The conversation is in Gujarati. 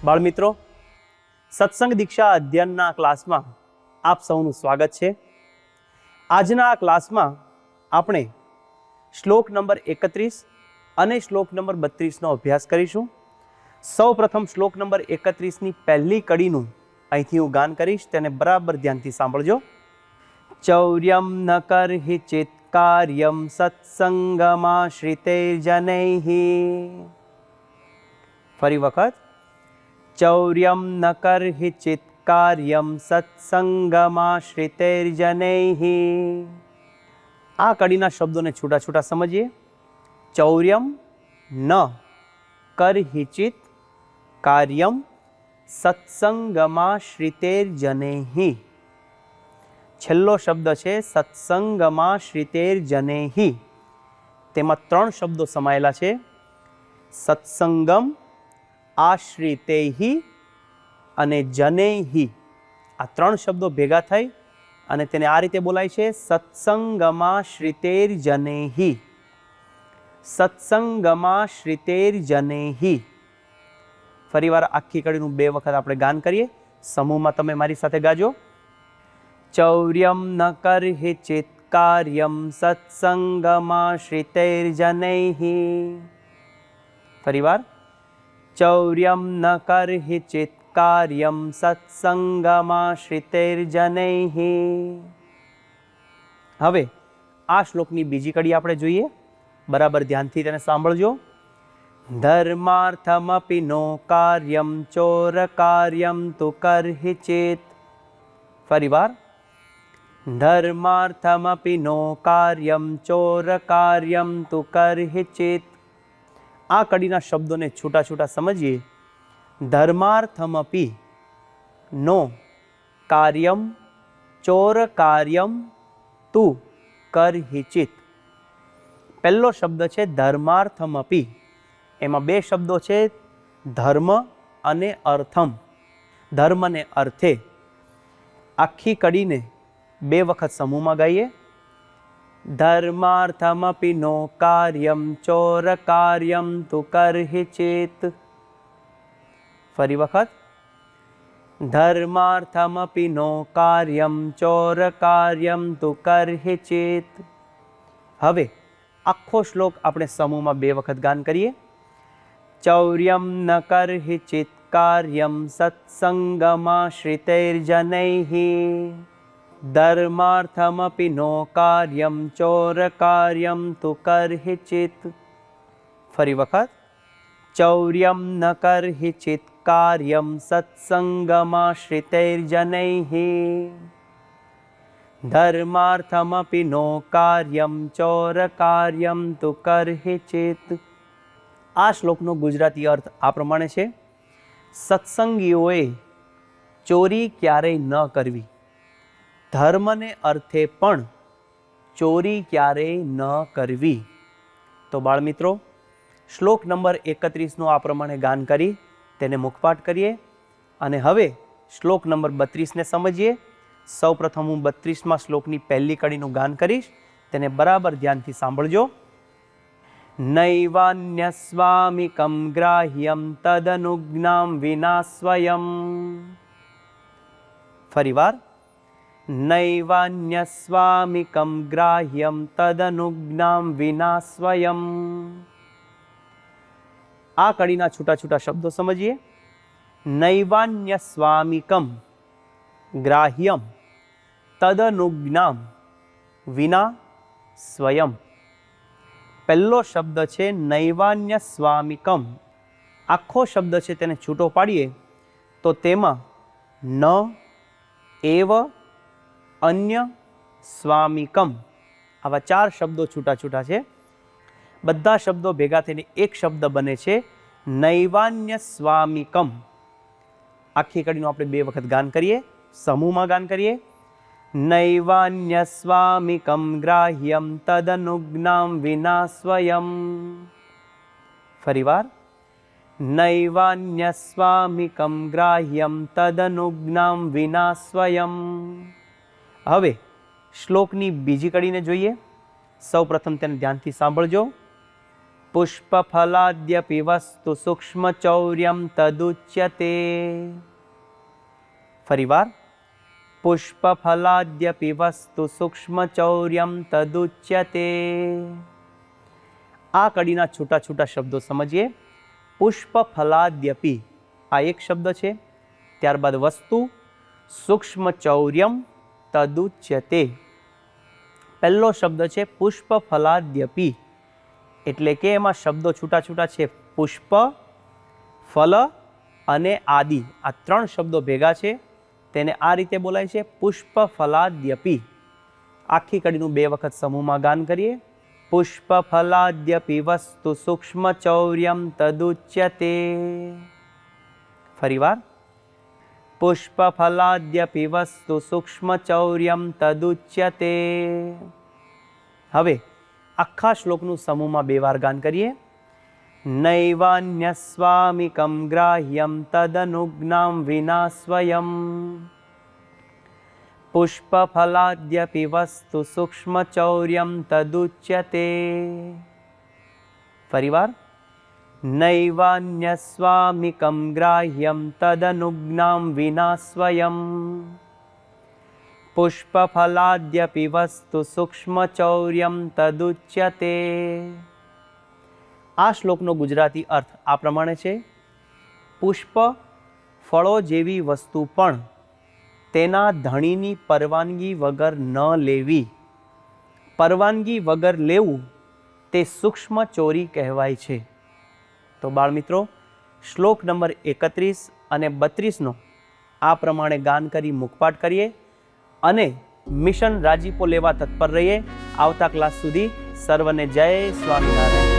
બાળમિત્રો, સત્સંગ દીક્ષા અધ્યયનના ક્લાસમાં આપ સૌનું સ્વાગત છે. આજના આ ક્લાસમાં આપણે શ્લોક નંબર 31 અને શ્લોક નંબર 32નો અભ્યાસ કરીશું. સૌ પ્રથમ શ્લોક નંબર 31ની પહેલી કડીનું અહીંથી હું ગાન કરીશ, તેને બરાબર ધ્યાનથી સાંભળજો. ચૌર્યમ ન કરહિ ચિત કાર્યમ સત્સંગમાશ્રિતૈર્જનૈઃ. ફરી વખત. ચૌર્યમ ન કરહિ ચિત કાર્યમ સત્સંગમાશ્રિતૈર્જનૈઃ. આ કડીના શબ્દોને છૂટા છૂટા સમજીએ. ચૌર્યમ ન કરહિચિત કાર્યમ સત્સંગમાશ્રિતૈર્જનૈઃ. છેલ્લો શબ્દ છે સત્સંગમાશ્રિતૈર્જનૈઃ. તેમાં ત્રણ શબ્દો સમાયેલા છે: સત્સંગમ, આશ્રિતૈઃ અને જનૈઃ. આ ત્રણ શબ્દો ભેગા થઈ અને તેને આ રીતે બોલાય છે: સત્સંગમાશ્રિતૈર્જનૈઃ. સત્સંગમાશ્રિતૈર્જનૈઃ. ફરીવાર આખી કડીનું 2 વખત આપણે ગાન કરીએ. સમૂહમાં તમે મારી સાથે ગાજો. ચૌર્યમ ન કરહિ ચિત કાર્યમ સત્સંગમાશ્રિતૈર્જનૈઃ. ફરીવાર. ચૌર્યમ ન કરહિ ચિત કાર્યમ સત્સંગમાશ્રિતૈર્જનૈઃ. હવે આ શ્લોકની બીજી કડી આપણે જોઈએ. બરાબર ધ્યાનથી તેને સાંભળજો. ધર્માર્થમપી નો કાર્યમ ચોર કાર્યમ તુ કરહિ ચેત. ફરીવાર. ધર્માર્થમપી નો કાર્યમ ચોર કાર્યમ તુ કરહિ ચેત. આ કડીના શબ્દોને છૂટા છૂટા સમજીએ. ધર્માર્થમપી નો કાર્યમ ચોર કાર્યમ તુ કરહિચિત. પહેલો શબ્દ છે ધર્માર્થમપી. એમાં 2 શબ્દો છે, ધર્મ અને અર્થમ. ધર્મ ને અર્થે. આખી કડીને 2 વખત સમૂહમાં ગાઈએ. ધર્માર્થમપી નો કાર્યમ ચોર કાર્યમ તુ કરહિ ચેત. ફરી વખત. ધર્માર્થમપી નો કાર્યમ ચોર કાર્યમ તુ કરહિ ચેત. હવે આખો શ્લોક આપણે સમૂહમાં 2 વખત ગાન કરીએ. ચૌર્યમ ન કરહિ ચિત કાર્યમ સત્સંગમાશ્રિતૈર્જનૈઃ. ધર્માર્થમપી નો કાર્યમ ચોર કાર્યમ તુ કરહિ ચિત. ફરી વખત. ચૌર્યમ ન કરહિ ચિત કાર્યમ સત્સંગમાશ્રિતૈર્જનૈઃ. ધર્માર્થમપી નો કાર્યમ ચોર કાર્યમ તુ કરહિ ચિત. આ શ્લોકનો ગુજરાતી અર્થ આ પ્રમાણે છે: સત્સંગીઓએ ચોરી ક્યારેય ન કરવી. ધર્મને અર્થે પણ ચોરી ક્યારેય ન કરવી. તો બાળમિત્રો, શ્લોક નંબર 31નું આ પ્રમાણે ગાન કરી તેને મુખપાઠ કરીએ. અને હવે શ્લોક નંબર 32ને સમજીએ. સૌ પ્રથમ હું 32મા શ્લોકની પહેલી કડીનું ગાન કરીશ, તેને બરાબર ધ્યાનથી સાંભળજો. નૈવાન્યસ્વામિકમ ગ્રાહ્યમ તદનુજ્ઞામ વિના સ્વયં. ફરીવાર. નૈવાન્યસ્વામિકમ ગ્રાહ્યમ તદનુજ્ઞામ વિના સ્વયં. આ કડીના છૂટા છૂટા શબ્દો સમજીએ. નૈવાન્યસ્વામિકમ ગ્રાહ્યમ તદનુજ્ઞામ વિના સ્વયં. પહેલો શબ્દ છે નૈવાન્યસ્વામિકમ. આખો શબ્દ છે તેને છૂટો પાડીએ તો તેમાં ન, એવ, અન્ય, સ્વામિકમ આવા 4 શબ્દો છૂટા છૂટા છે. બધા શબ્દો ભેગા થઈને એક શબ્દ બને છે નૈવાન્યસ્વામિકમ. આખી કડીનું આપણે 2 વખત ગાન કરીએ. સમૂહમાં ગાન કરીએ. નૈવાન્યસ્વામિકમ ગ્રાહ્યમ તદનુજ્ઞામ વિના સ્વયં. ફરીવાર. નૈવાન્યસ્વામિકમ ગ્રાહ્યમ તદનુજ્ઞામ વિના સ્વયં. હવે શ્લોકની બીજી કડીને જોઈએ. સૌ પ્રથમ તેને ધ્યાનથી સાંભળજો. પુષ્પફલાદ્યપિ વસ્તુ સૂક્ષ્મચૌર્યમ તદુચ્યતે. ફરીવાર, પુષ્પફલાદ્યપિ વસ્તુ સૂક્ષ્મચૌર્યમ તદુચ્યતે. આ કડીના છૂટા છૂટા શબ્દો સમજીએ. પુષ્પફલાદ્યપિ આ એક શબ્દ છે, ત્યારબાદ વસ્તુ સૂક્ષ્મચૌર્યમ તદુચ્યતે. પહેલો શબ્દ છે પુષ્પફલાદ્યપિ, એટલે કે એમાં શબ્દો છૂટા છૂટા છે. પુષ્પ, ફલ અને આદિ, આ ત્રણ શબ્દો ભેગા છે, તેને આ રીતે બોલાય છે પુષ્પફલાદ્યપિ. આખી કડીનું 2 વખત સમૂહમાં ગાન કરીએ. પુષ્પફલાદ્યપિ વસ્તુ સૂક્ષ્મચૌર્યમ તદુચ્યતે. ફરીવાર, પુષ્પફલાદ્યપિ વસ્તુ સૂક્ષ્મચૌર્યમ તદુચ્યતે. હવે આખા શ્લોકનું સમૂહમાં 2 વાર ગાન કરીએ. નૈવાન્યસ્વામિકમ ગ્રાહ્યમ તદનુજ્ઞામ વિના સ્વયં. પુષ્પફલાદ્યપિ વસ્તુ સૂક્ષ્મચૌર્યમ તદુચ્યતે. ફરીવાર, નૈવાન્યસ્વામિકમ ગ્રાહ્યમ તદનુજ્ઞામ વિના સ્વયં. પુષ્પફલાદ્યપિ વસ્તુ સૂક્ષ્મચૌર્યમ તદુચ્યતે. આ શ્લોકનો ગુજરાતી અર્થ આ પ્રમાણે છે. પુષ્પ, ફળો જેવી વસ્તુ પણ તેના ધણીની પરવાનગી વગર ન લેવી. પરવાનગી વગર લેવું તે સૂક્ષ્મ ચોરી કહેવાય છે. તો બાળમિત્રો, શ્લોક નંબર 31 અને 32નો આ પ્રમાણે ગાન કરી મુખપાઠ કરીએ અને મિશન રાજીપો લેવા તત્પર રહીએ. આવતા ક્લાસ સુધી સર્વને જય સ્વામિનારાયણ.